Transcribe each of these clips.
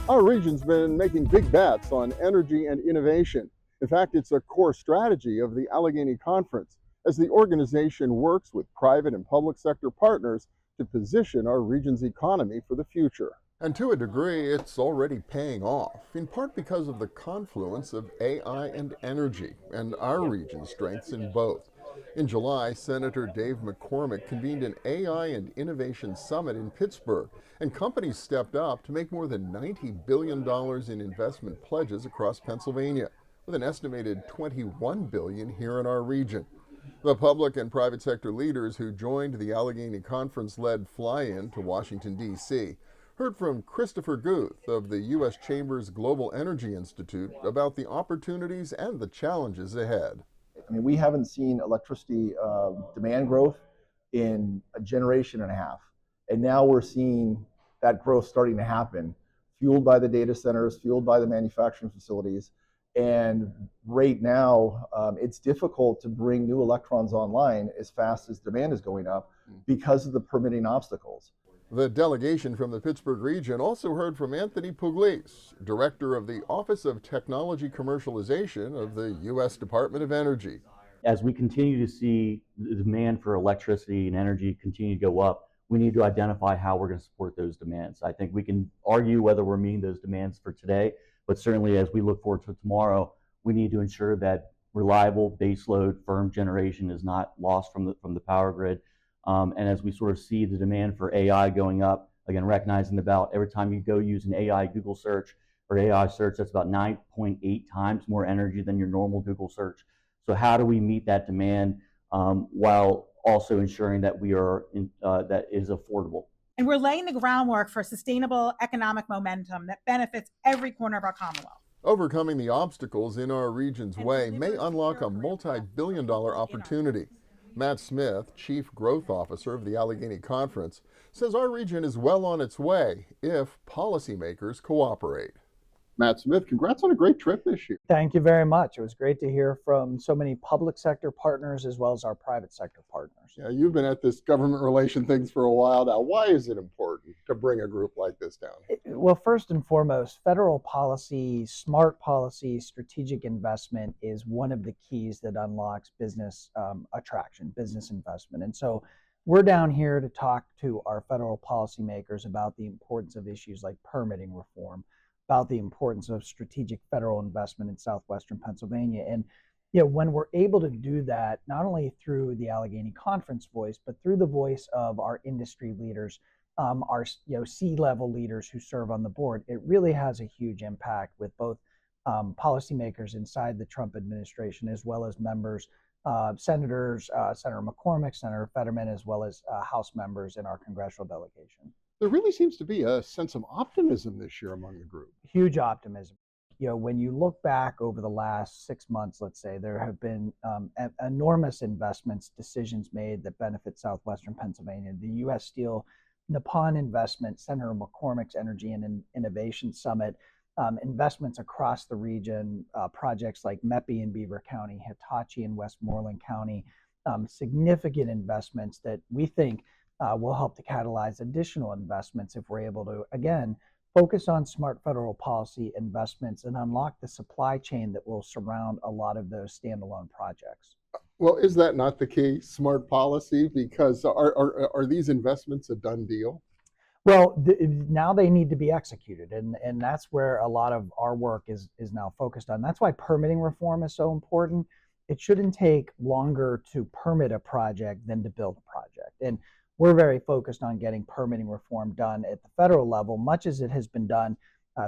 Our region's been making big bets on energy and innovation. In fact, it's a core strategy of the Allegheny Conference as the organization works with private and public sector partners to position our region's economy for the future. And to a degree, it's already paying off, in part because of the confluence of AI and energy, and our region's strengths in both. In July, Senator Dave McCormick convened an AI and Innovation Summit in Pittsburgh, and companies stepped up to make more than $90 billion in investment pledges across Pennsylvania, with an estimated $21 billion here in our region. The public and private sector leaders who joined the Allegheny Conference-led fly-in to Washington, D.C., heard from Christopher Guth of the U.S. Chamber's Global Energy Institute about the opportunities and the challenges ahead. I mean, we haven't seen electricity demand growth in a generation and a half. And now we're seeing that growth starting to happen, fueled by the data centers, fueled by the manufacturing facilities. And right now, it's difficult to bring new electrons online as fast as demand is going up because of the permitting obstacles. The delegation from the Pittsburgh region also heard from Anthony Pugliese, director of the Office of Technology Commercialization of the U.S. Department of Energy. As we continue to see the demand for electricity and energy continue to go up, we need to identify how we're going to support those demands. I think we can argue whether we're meeting those demands for today, but certainly as we look forward to tomorrow, we need to ensure that reliable baseload firm generation is not lost from the power grid. And as we sort of see the demand for AI going up, again, recognizing about every time you go use an AI Google search or AI search, that's about 9.8 times more energy than your normal Google search. So how do we meet that demand while also ensuring that that is affordable? And we're laying the groundwork for sustainable economic momentum that benefits every corner of our Commonwealth. Overcoming the obstacles in our region's way may unlock a multi-billion-dollar opportunity. Matt Smith, Chief Growth Officer of the Allegheny Conference, says our region is well on its way if policymakers cooperate. Matt Smith, congrats on a great trip this year. Thank you very much. It was great to hear from so many public sector partners as well as our private sector partners. Yeah, you've been at this government relation things for a while now. Why is it important to bring a group like this down? Well, first and foremost, federal policy, smart policy, strategic investment is one of the keys that unlocks business attraction, business investment. And so we're down here to talk to our federal policymakers about the importance of issues like permitting reform, about the importance of strategic federal investment in southwestern Pennsylvania. And when we're able to do that, not only through the Allegheny Conference voice, but through the voice of our industry leaders, our C-level leaders who serve on the board, it really has a huge impact with both policymakers inside the Trump administration, as well as members, senators, Senator McCormick, Senator Fetterman, as well as House members in our congressional delegation. There really seems to be a sense of optimism this year among the group. Huge optimism. When you look back over the last 6 months, let's say, there have been enormous investments, decisions made that benefit southwestern Pennsylvania. The U.S. Steel Nippon investment, Senator McCormick's Energy and Innovation Summit, investments across the region, projects like MEPI in Beaver County, Hitachi in Westmoreland County, significant investments that we think will help to catalyze additional investments if we're able to, again, focus on smart federal policy investments and unlock the supply chain that will surround a lot of those standalone projects. Well, is that not the key, smart policy? Because are these investments a done deal? Well, now they need to be executed, and that's where a lot of our work is now focused on. That's why permitting reform is so important. It shouldn't take longer to permit a project than to build a project. And we're very focused on getting permitting reform done at the federal level, much as it has been done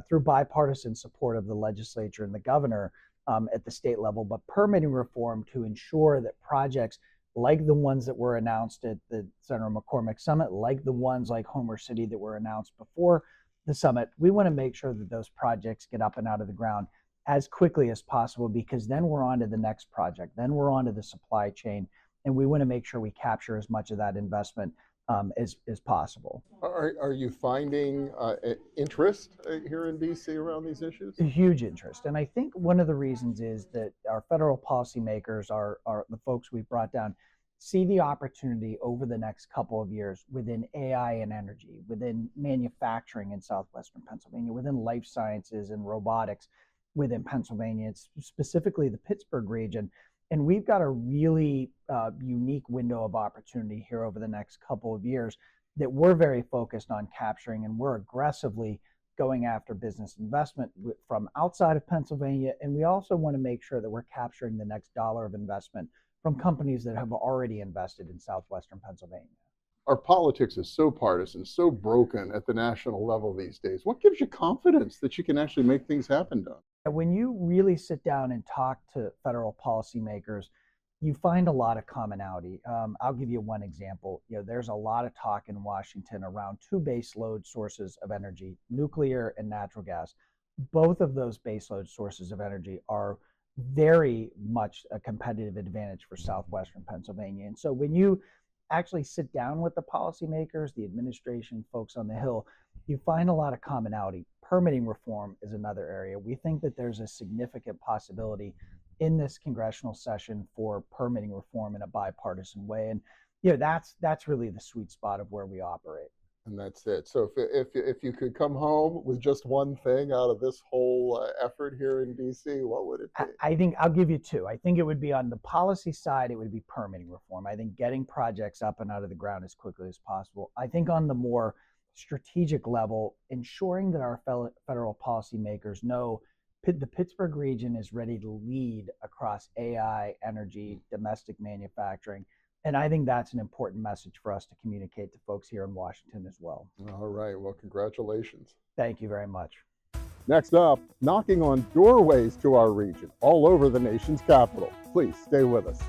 through bipartisan support of the legislature and the governor at the state level, but permitting reform to ensure that projects like the ones that were announced at the Senator McCormick Summit, like the ones like Homer City that were announced before the summit, we want to make sure that those projects get up and out of the ground as quickly as possible, because then we're on to the next project, then we're on to the supply chain, and we want to make sure we capture as much of that investment as possible. Are you finding interest here in DC around these issues? A huge interest. And I think one of the reasons is that our federal policymakers are the folks we've brought down see the opportunity over the next couple of years within AI and energy, within manufacturing in southwestern Pennsylvania, within life sciences and robotics within Pennsylvania. It's specifically the Pittsburgh region. And we've got a really unique window of opportunity here over the next couple of years that we're very focused on capturing, and we're aggressively going after business investment from outside of Pennsylvania. And we also want to make sure that we're capturing the next dollar of investment from companies that have already invested in southwestern Pennsylvania. Our politics is so partisan, so broken at the national level these days. What gives you confidence that you can actually make things happen, Don? When you really sit down and talk to federal policymakers, you find a lot of commonality. I'll give you one example. There's a lot of talk in Washington around two base load sources of energy, nuclear and natural gas. Both of those base load sources of energy are very much a competitive advantage for southwestern Pennsylvania. And so when you actually sit down with the policymakers, the administration, folks on the Hill, you find a lot of commonality. Permitting reform is another area. We think that there's a significant possibility in this congressional session for permitting reform in a bipartisan way. And that's really the sweet spot of where we operate. And that's it. So if you could come home with just one thing out of this whole effort here in DC, what would it be? I think I'll give you two. I think it would be on the policy side, it would be permitting reform. I think getting projects up and out of the ground as quickly as possible. I think on the more strategic level, ensuring that our federal policymakers know the Pittsburgh region is ready to lead across AI, energy, domestic manufacturing. And I think that's an important message for us to communicate to folks here in Washington as well. All right. Well, congratulations. Thank you very much. Next up, knocking on doorways to our region all over the nation's capital. Please stay with us.